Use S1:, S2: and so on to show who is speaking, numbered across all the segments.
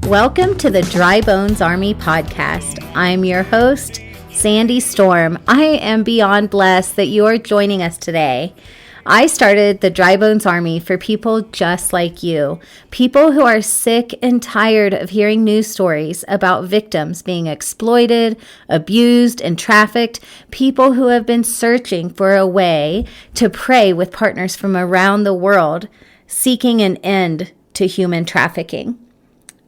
S1: Welcome to the Dry Bones Army podcast. I'm your host, Sandy Storm. I am beyond blessed that you are joining us today. I started the Dry Bones Army for people just like you, people who are sick and tired of hearing news stories about victims being exploited, abused, and trafficked, people who have been searching for a way to pray with partners from around the world, seeking an end to human trafficking.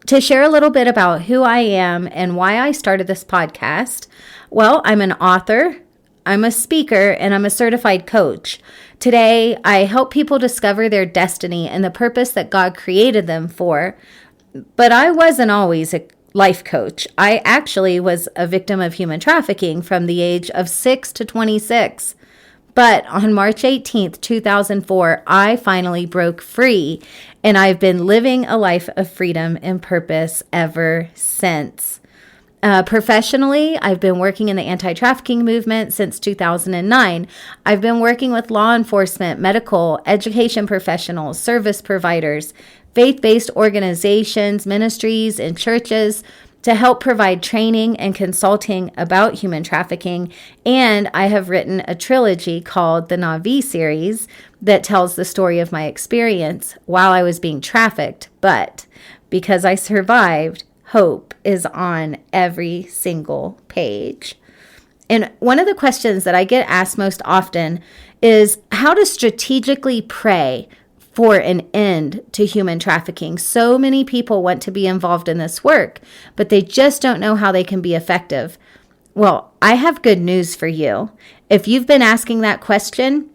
S1: To share a little bit about who I am and why I started this podcast, well, I'm an author, I'm a speaker, and I'm a certified coach. Today, I help people discover their destiny and the purpose that God created them for. But I wasn't always a life coach. I actually was a victim of human trafficking from the age of 6 to 26. But on March 18th, 2004, I finally broke free, and I've been living a life of freedom and purpose ever since. Professionally, I've been working in the anti-trafficking movement since 2009. I've been working with law enforcement, medical, education professionals, service providers, faith-based organizations, ministries, and churches to help provide training and consulting about human trafficking. And I have written a trilogy called the Navi series that tells the story of my experience while I was being trafficked. But because I survived, hope is on every single page. And one of the questions that I get asked most often is how to strategically pray for an end to human trafficking. So many people want to be involved in this work, but they just don't know how they can be effective. Well, I have good news for you. If you've been asking that question,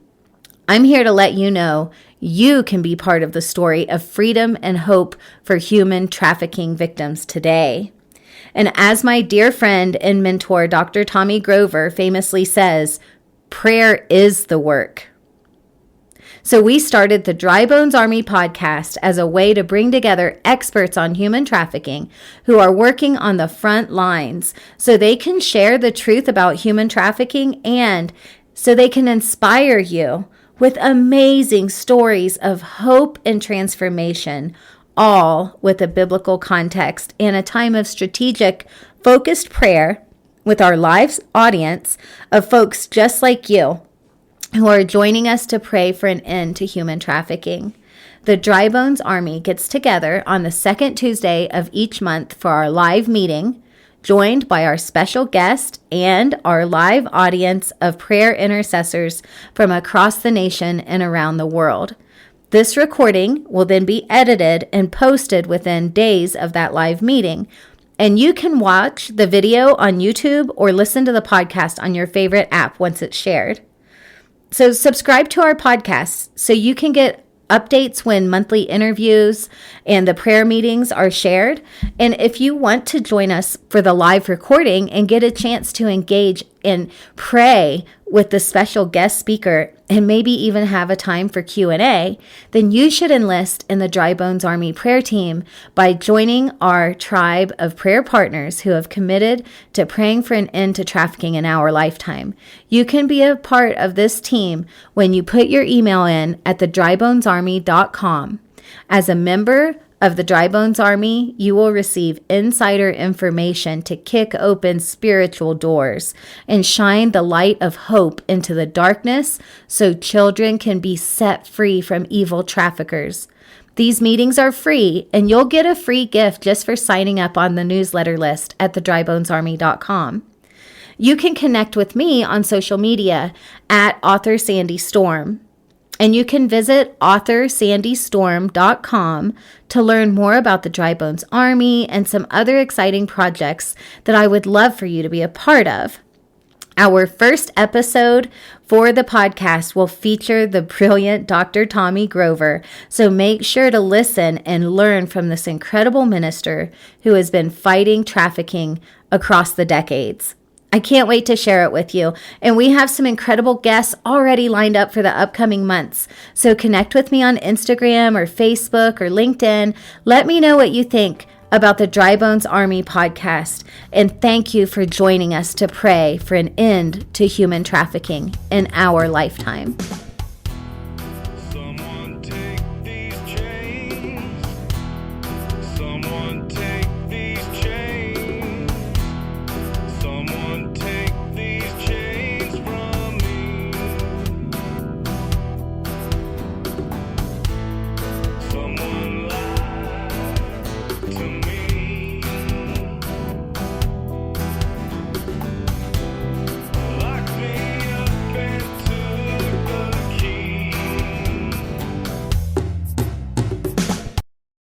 S1: I'm here to let you know you can be part of the story of freedom and hope for human trafficking victims today. And as my dear friend and mentor, Dr. Tommy Grover, famously says, prayer is the work. So we started the Dry Bones Army podcast as a way to bring together experts on human trafficking who are working on the front lines so they can share the truth about human trafficking and so they can inspire you with amazing stories of hope and transformation, all with a biblical context and a time of strategic, focused prayer with our live audience of folks just like you who are joining us to pray for an end to human trafficking. The Dry Bones Army gets together on the second Tuesday of each month for our live meeting, joined by our special guest and our live audience of prayer intercessors from across the nation and around the world. This recording will then be edited and posted within days of that live meeting. And you can watch the video on YouTube or listen to the podcast on your favorite app once it's shared. So subscribe to our podcast so you can get updates when monthly interviews and the prayer meetings are shared. And if you want to join us for the live recording and get a chance to engage and pray with the special guest speaker and maybe even have a time for Q&A, then you should enlist in the Dry Bones Army prayer team by joining our tribe of prayer partners who have committed to praying for an end to trafficking in our lifetime. You can be a part of this team when you put your email in at thedrybonesarmy.com. As a member of the Dry Bones Army, you will receive insider information to kick open spiritual doors and shine the light of hope into the darkness so children can be set free from evil traffickers. These meetings are free, and you'll get a free gift just for signing up on the newsletter list at thedrybonesarmy.com. You can connect with me on social media at author Sandy Storm. And you can visit authorsandystorm.com to learn more about the Dry Bones Army and some other exciting projects that I would love for you to be a part of. Our first episode for the podcast will feature the brilliant Dr. Tommy Grover, so make sure to listen and learn from this incredible minister who has been fighting trafficking across the decades. I can't wait to share it with you. And we have some incredible guests already lined up for the upcoming months. So connect with me on Instagram or Facebook or LinkedIn. Let me know what you think about the Dry Bones Army podcast. And thank you for joining us to pray for an end to human trafficking in our lifetime.